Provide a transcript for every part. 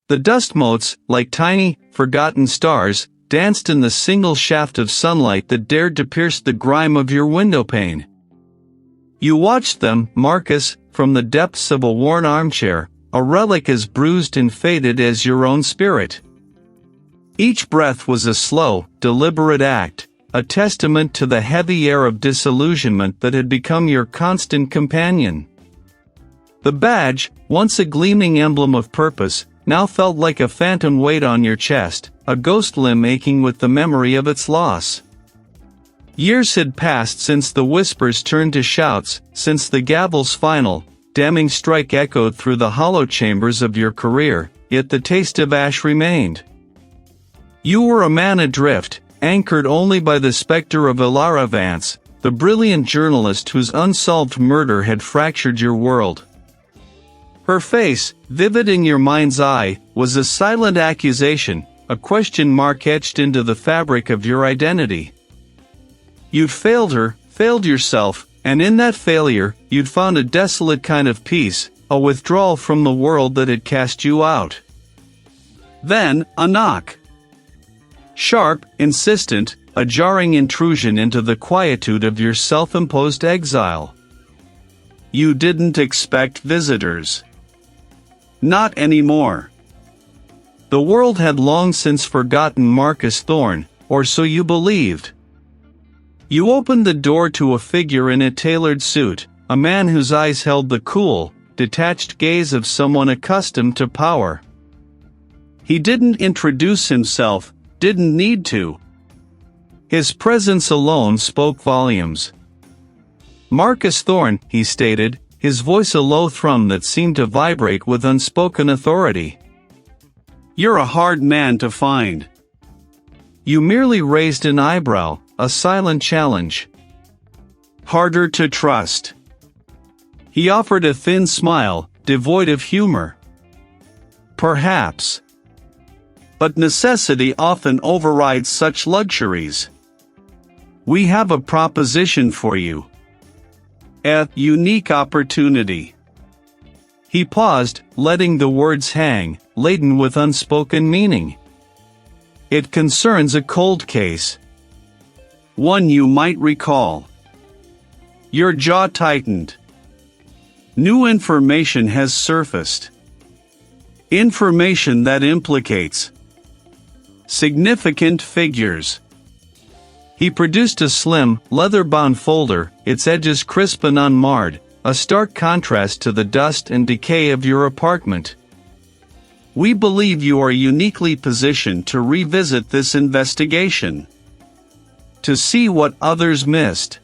The dust motes, like tiny, forgotten stars, danced in the single shaft of sunlight that dared to pierce the grime of your windowpane. You watched them, Marcus, from the depths of a worn armchair, a relic as bruised and faded as your own spirit. Each breath was a slow, deliberate act, a testament to the heavy air of disillusionment that had become your constant companion. The badge, once a gleaming emblem of purpose, now felt like a phantom weight on your chest, a ghost limb aching with the memory of its loss. Years had passed since the whispers turned to shouts, since the gavel's final, damning strike echoed through the hollow chambers of your career, yet the taste of ash remained. You were a man adrift, anchored only by the specter of Elara Vance, the brilliant journalist whose unsolved murder had fractured your world. Her face, vivid in your mind's eye, was a silent accusation, a question mark etched into the fabric of your identity. You'd failed her, failed yourself, and in that failure, you'd found a desolate kind of peace, a withdrawal from the world that had cast you out. Then, a knock. Sharp, insistent, a jarring intrusion into the quietude of your self-imposed exile. You didn't expect visitors. Not anymore. The world had long since forgotten Marcus Thorne, or so you believed. You opened the door to a figure in a tailored suit, a man whose eyes held the cool, detached gaze of someone accustomed to power. He didn't introduce himself, didn't need to. His presence alone spoke volumes. Marcus Thorne, he stated, his voice a low thrum that seemed to vibrate with unspoken authority. You're a hard man to find. You merely raised an eyebrow, a silent challenge. Harder to trust. He offered a thin smile, devoid of humor. Perhaps. But necessity often overrides such luxuries. We have a proposition for you. A unique opportunity. He paused, letting the words hang, laden with unspoken meaning. It concerns a cold case. One you might recall. Your jaw tightened. New information has surfaced. Information that implicates significant figures. He produced a slim, leather-bound folder, its edges crisp and unmarred, a stark contrast to the dust and decay of your apartment. We believe you are uniquely positioned to revisit this investigation. To see what others missed.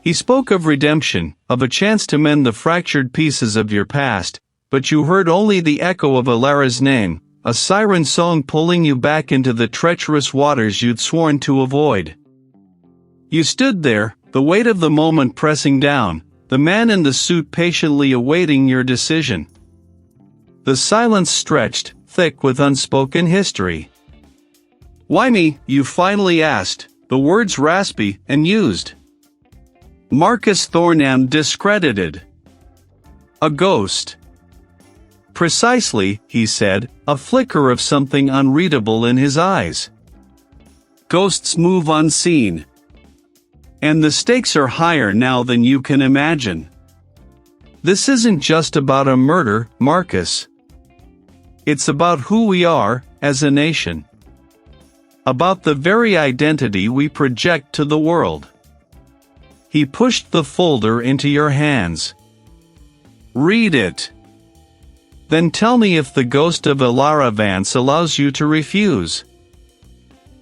He spoke of redemption, of a chance to mend the fractured pieces of your past, but you heard only the echo of Elara's name, a siren song pulling you back into the treacherous waters you'd sworn to avoid. You stood there, the weight of the moment pressing down, the man in the suit patiently awaiting your decision. The silence stretched, thick with unspoken history. Why me? You finally asked, the words raspy and used. Marcus Thorne am discredited. A ghost. Precisely, he said, a flicker of something unreadable in his eyes. Ghosts move unseen. And the stakes are higher now than you can imagine. This isn't just about a murder, Marcus. It's about who we are, as a nation. About the very identity we project to the world. He pushed the folder into your hands. Read it. Then tell me if the ghost of Elara Vance allows you to refuse.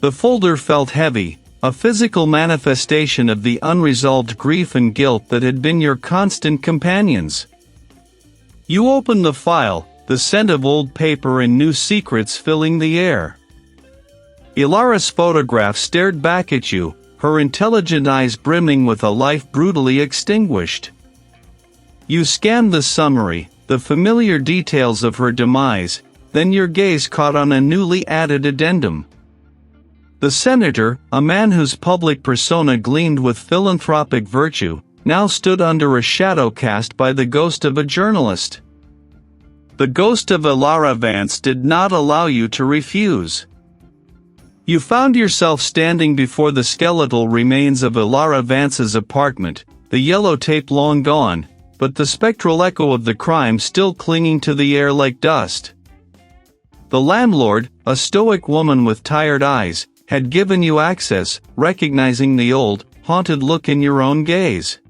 The folder felt heavy, a physical manifestation of the unresolved grief and guilt that had been your constant companions. You opened the file, the scent of old paper and new secrets filling the air. Elara's photograph stared back at you, her intelligent eyes brimming with a life brutally extinguished. You scanned the summary, the familiar details of her demise, then your gaze caught on a newly added addendum. The senator, a man whose public persona gleamed with philanthropic virtue, now stood under a shadow cast by the ghost of a journalist. The ghost of Elara Vance did not allow you to refuse. You found yourself standing before the skeletal remains of Elara Vance's apartment, the yellow tape long gone, but the spectral echo of the crime still clinging to the air like dust. The landlord, a stoic woman with tired eyes, had given you access, recognizing the old, haunted look in your own gaze.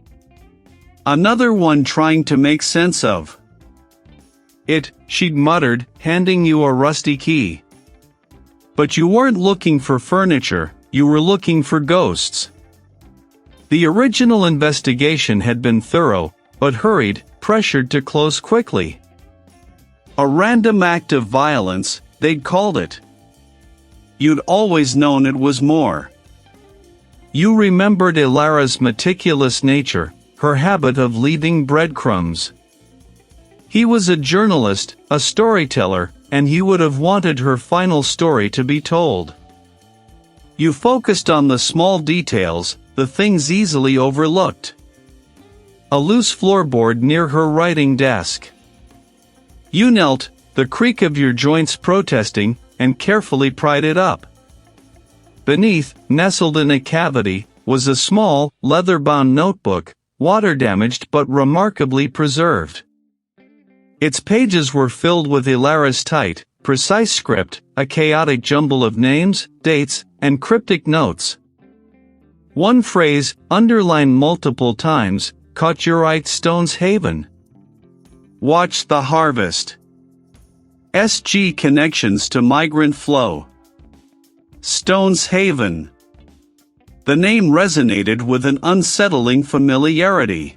Another one trying to make sense of it, she'd muttered, handing you a rusty key. But you weren't looking for furniture, you were looking for ghosts. The original investigation had been thorough, but hurried, pressured to close quickly. A random act of violence, they'd called it. You'd always known it was more. You remembered Elara's meticulous nature, her habit of leaving breadcrumbs. He was a journalist, a storyteller, and he would have wanted her final story to be told. You focused on the small details, the things easily overlooked. A loose floorboard near her writing desk. You knelt, the creak of your joints protesting, and carefully pried it up. Beneath, nestled in a cavity, was a small, leather-bound notebook, water-damaged but remarkably preserved. Its pages were filled with Elara's tight, precise script, a chaotic jumble of names, dates, and cryptic notes. One phrase, underlined multiple times, caught your eye: Stone's Haven. Watch the harvest. SG connections to migrant flow. Stone's Haven. The name resonated with an unsettling familiarity.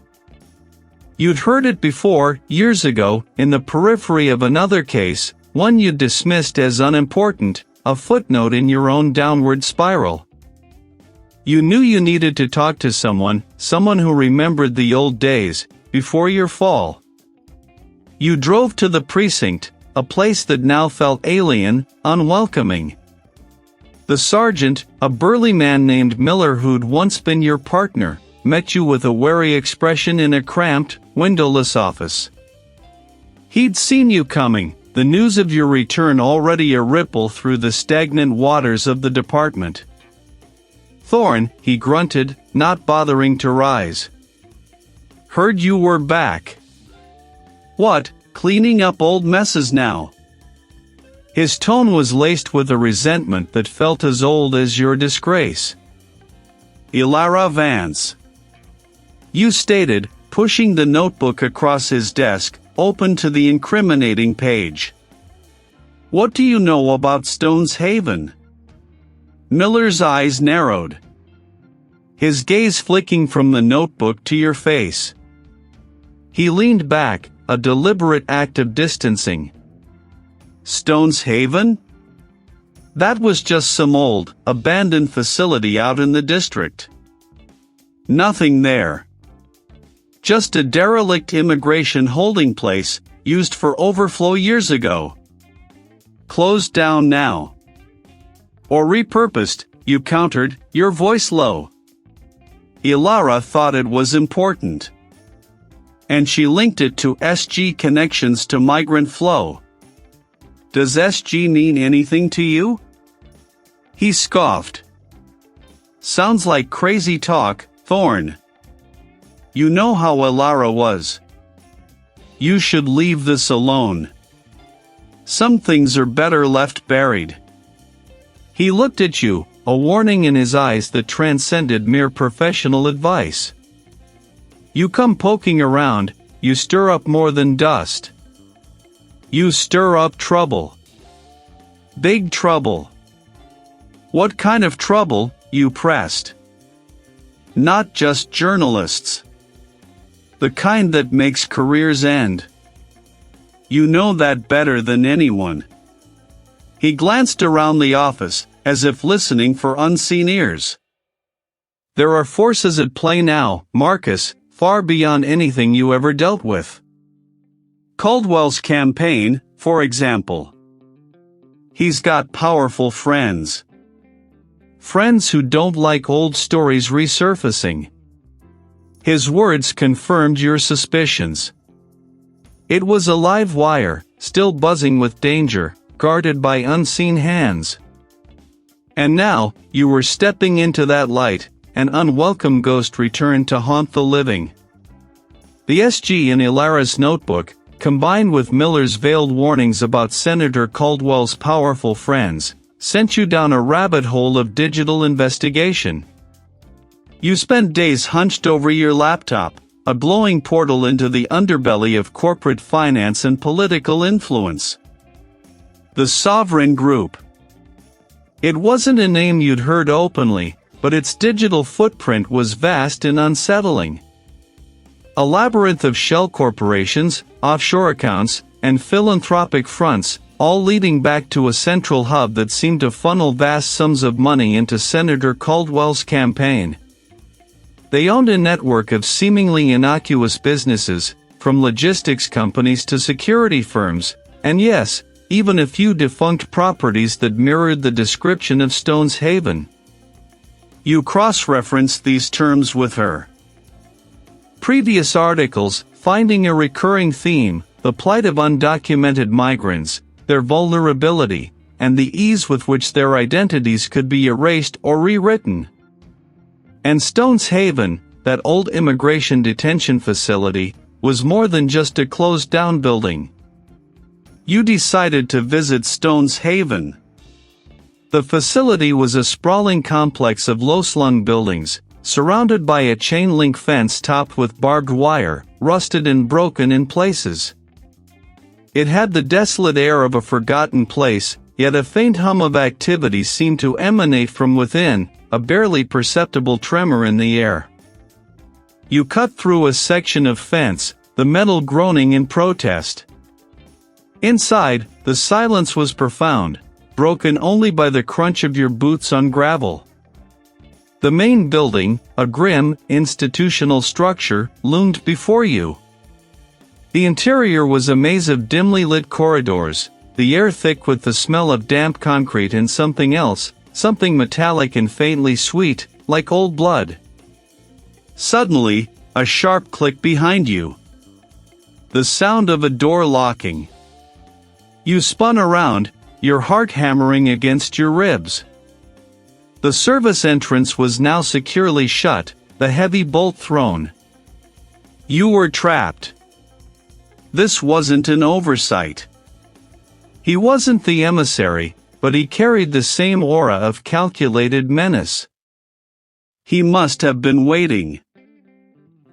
You'd heard it before, years ago, in the periphery of another case, one you'd dismissed as unimportant, a footnote in your own downward spiral. You knew you needed to talk to someone who remembered the old days, before your fall. You drove to the precinct, a place that now felt alien, unwelcoming. The sergeant, a burly man named Miller who'd once been your partner, met you with a wary expression in a cramped, windowless office. He'd seen you coming, the news of your return already a ripple through the stagnant waters of the department. Thorne, he grunted, not bothering to rise. Heard you were back. What, cleaning up old messes now? His tone was laced with a resentment that felt as old as your disgrace. Elara Vance. You stated, pushing the notebook across his desk, open to the incriminating page. What do you know about Stone's Haven? Miller's eyes narrowed. His gaze flicking from the notebook to your face. He leaned back, a deliberate act of distancing. Stone's Haven? That was just some old, abandoned facility out in the district. Nothing there. Just a derelict immigration holding place, used for overflow years ago. Closed down now. Or repurposed, you countered, your voice low. Elara thought it was important. And she linked it to SG connections to migrant flow. Does SG mean anything to you? He scoffed. Sounds like crazy talk, Thorne. You know how Elara was. You should leave this alone. Some things are better left buried. He looked at you, a warning in his eyes that transcended mere professional advice. You come poking around, you stir up more than dust. You stir up trouble. Big trouble. What kind of trouble? You pressed. Not just journalists. The kind that makes careers end. You know that better than anyone. He glanced around the office, as if listening for unseen ears. There are forces at play now, Marcus, far beyond anything you ever dealt with. Caldwell's campaign, for example. He's got powerful friends. Friends who don't like old stories resurfacing. His words confirmed your suspicions. It was a live wire, still buzzing with danger, guarded by unseen hands. And now, you were stepping into that light, an unwelcome ghost returned to haunt the living. The SG in Elara's notebook, combined with Miller's veiled warnings about Senator Caldwell's powerful friends, sent you down a rabbit hole of digital investigation. You spent days hunched over your laptop, a glowing portal into the underbelly of corporate finance and political influence. The Sovereign Group. It wasn't a name you'd heard openly, but its digital footprint was vast and unsettling. A labyrinth of shell corporations, offshore accounts, and philanthropic fronts, all leading back to a central hub that seemed to funnel vast sums of money into Senator Caldwell's campaign. They owned a network of seemingly innocuous businesses, from logistics companies to security firms, and yes, even a few defunct properties that mirrored the description of Stone's Haven. You cross-referenced these terms with her. Previous articles, finding a recurring theme, the plight of undocumented migrants, their vulnerability, and the ease with which their identities could be erased or rewritten. And Stone's Haven, that old immigration detention facility, was more than just a closed-down building. You decided to visit Stone's Haven. The facility was a sprawling complex of low-slung buildings, surrounded by a chain-link fence topped with barbed wire, rusted and broken in places. It had the desolate air of a forgotten place, yet a faint hum of activity seemed to emanate from within, a barely perceptible tremor in the air. You cut through a section of fence, the metal groaning in protest. Inside, the silence was profound, broken only by the crunch of your boots on gravel. The main building, a grim, institutional structure, loomed before you. The interior was a maze of dimly lit corridors, the air thick with the smell of damp concrete and something else, something metallic and faintly sweet, like old blood. Suddenly, a sharp click behind you. The sound of a door locking. You spun around, your heart hammering against your ribs. The service entrance was now securely shut, the heavy bolt thrown. You were trapped. This wasn't an oversight. He wasn't the emissary, but he carried the same aura of calculated menace. He must have been waiting.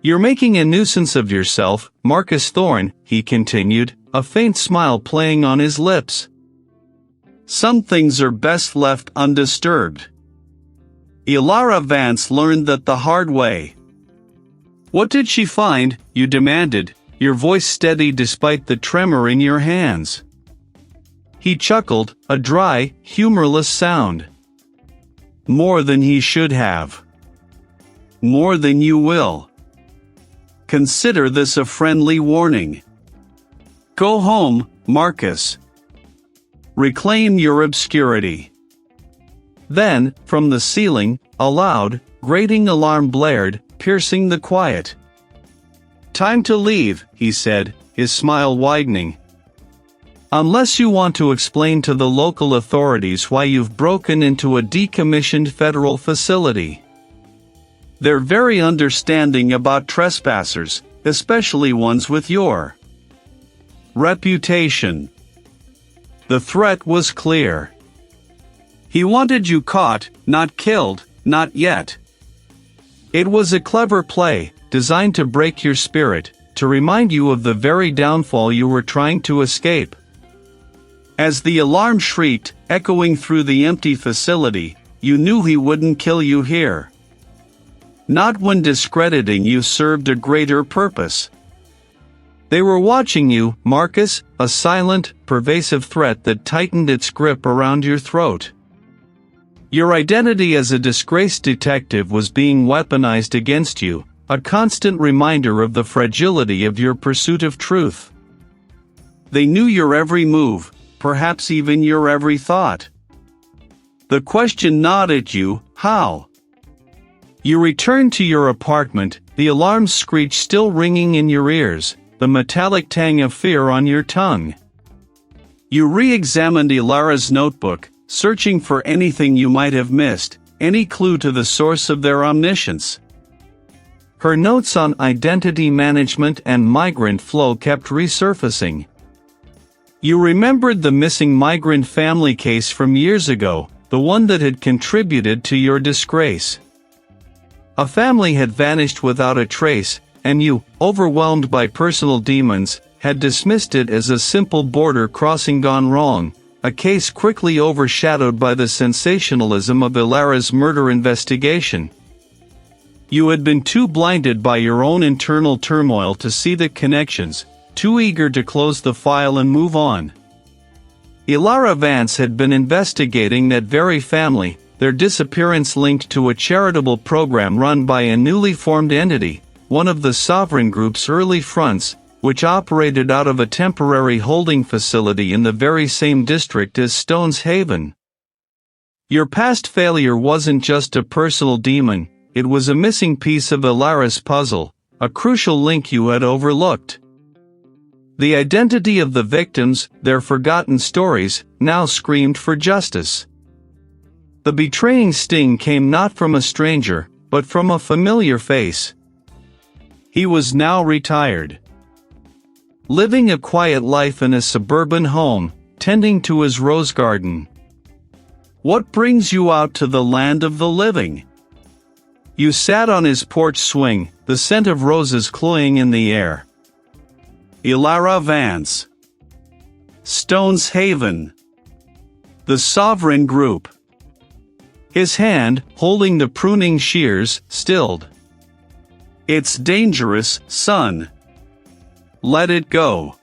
You're making a nuisance of yourself, Marcus Thorne, he continued, a faint smile playing on his lips. Some things are best left undisturbed. Elara Vance learned that the hard way. What did she find? You demanded, your voice steady despite the tremor in your hands. He chuckled, a dry, humorless sound. More than he should have. More than you will. Consider this a friendly warning. Go home, Marcus. Reclaim your obscurity. Then, from the ceiling, a loud, grating alarm blared, piercing the quiet. Time to leave, he said, his smile widening. Unless you want to explain to the local authorities why you've broken into a decommissioned federal facility. They're very understanding about trespassers, especially ones with your reputation. The threat was clear. He wanted you caught, not killed, not yet. It was a clever play, designed to break your spirit, to remind you of the very downfall you were trying to escape. As the alarm shrieked, echoing through the empty facility, you knew he wouldn't kill you here. Not when discrediting you served a greater purpose. They were watching you, Marcus, a silent, pervasive threat that tightened its grip around your throat. Your identity as a disgraced detective was being weaponized against you, a constant reminder of the fragility of your pursuit of truth. They knew your every move, perhaps even your every thought. The question gnawed at you, how? You returned to your apartment, the alarm screech still ringing in your ears, the metallic tang of fear on your tongue. You re-examined Elara's notebook, searching for anything you might have missed, any clue to the source of their omniscience. Her notes on identity management and migrant flow kept resurfacing. You remembered the missing migrant family case from years ago, the one that had contributed to your disgrace. A family had vanished without a trace, and you, overwhelmed by personal demons, had dismissed it as a simple border crossing gone wrong, a case quickly overshadowed by the sensationalism of Elara's murder investigation. You had been too blinded by your own internal turmoil to see the connections, too eager to close the file and move on. Elara Vance had been investigating that very family, their disappearance linked to a charitable program run by a newly formed entity, one of the sovereign group's early fronts, which operated out of a temporary holding facility in the very same district as Stone's Haven. Your past failure wasn't just a personal demon, it was a missing piece of Elara's puzzle, a crucial link you had overlooked. The identity of the victims, their forgotten stories, now screamed for justice. The betraying sting came not from a stranger, but from a familiar face. He was now retired, living a quiet life in a suburban home, tending to his rose garden. What brings you out to the land of the living? You sat on his porch swing, the scent of roses cloying in the air. Elara Vance. Stone's Haven. The Sovereign Group. His hand, holding the pruning shears, stilled. It's dangerous, son. Let it go.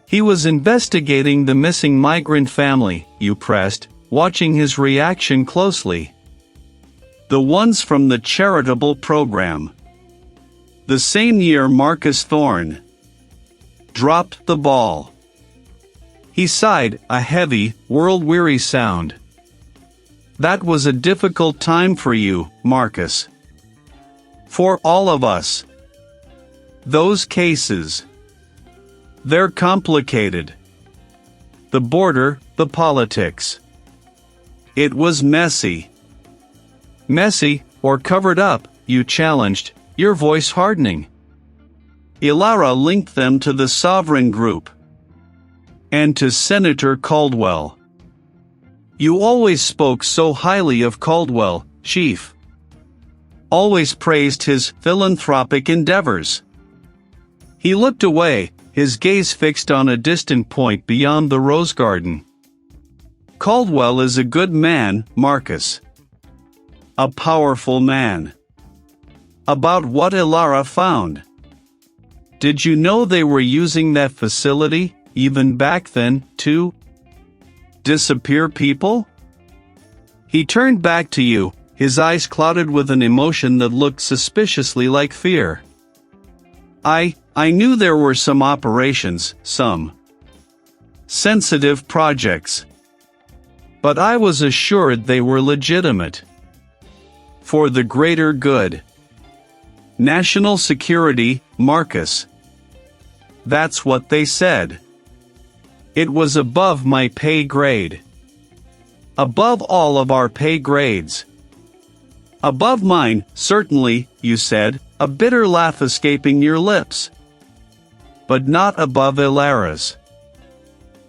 He was investigating the missing migrant family, you pressed, watching his reaction closely. The ones from the charitable program. The same year Marcus Thorne dropped the ball. He sighed, a heavy, world-weary sound. That was a difficult time for you, Marcus. For all of us. Those cases. They're complicated. The border, the politics. It was messy. Messy, or covered up, you challenged, your voice hardening. Elara linked them to the Sovereign Group. And to Senator Caldwell. You always spoke so highly of Caldwell, Chief. Always praised his philanthropic endeavors. He looked away, his gaze fixed on a distant point beyond the rose garden. Caldwell is a good man, Marcus. A powerful man. About what Elara found. Did you know they were using that facility, even back then, to disappear people? He turned back to you, his eyes clouded with an emotion that looked suspiciously like fear. I knew there were some operations, some sensitive projects. But I was assured they were legitimate. For the greater good. National security, Marcus. That's what they said. It was above my pay grade. Above all of our pay grades. Above mine, certainly, you said, a bitter laugh escaping your lips. But not above Elara's.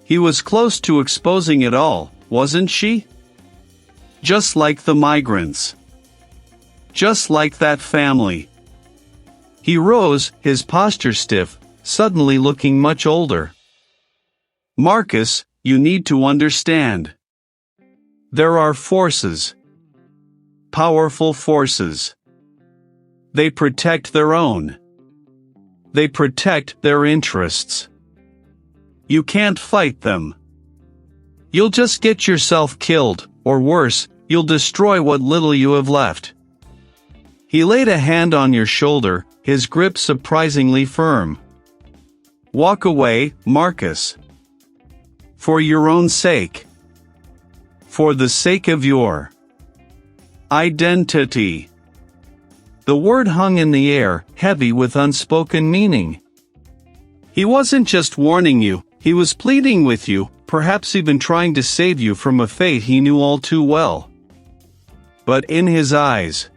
He was close to exposing it all, wasn't she? Just like the migrants. Just like that family. He rose, his posture stiff, suddenly looking much older. Marcus, you need to understand. There are forces. Powerful forces. They protect their own. They protect their interests. You can't fight them. You'll just get yourself killed, or worse, you'll destroy what little you have left. He laid a hand on your shoulder, his grip surprisingly firm. Walk away, Marcus. For your own sake. For the sake of your identity. The word hung in the air, heavy with unspoken meaning. He wasn't just warning you, he was pleading with you, perhaps even trying to save you from a fate he knew all too well. But in his eyes,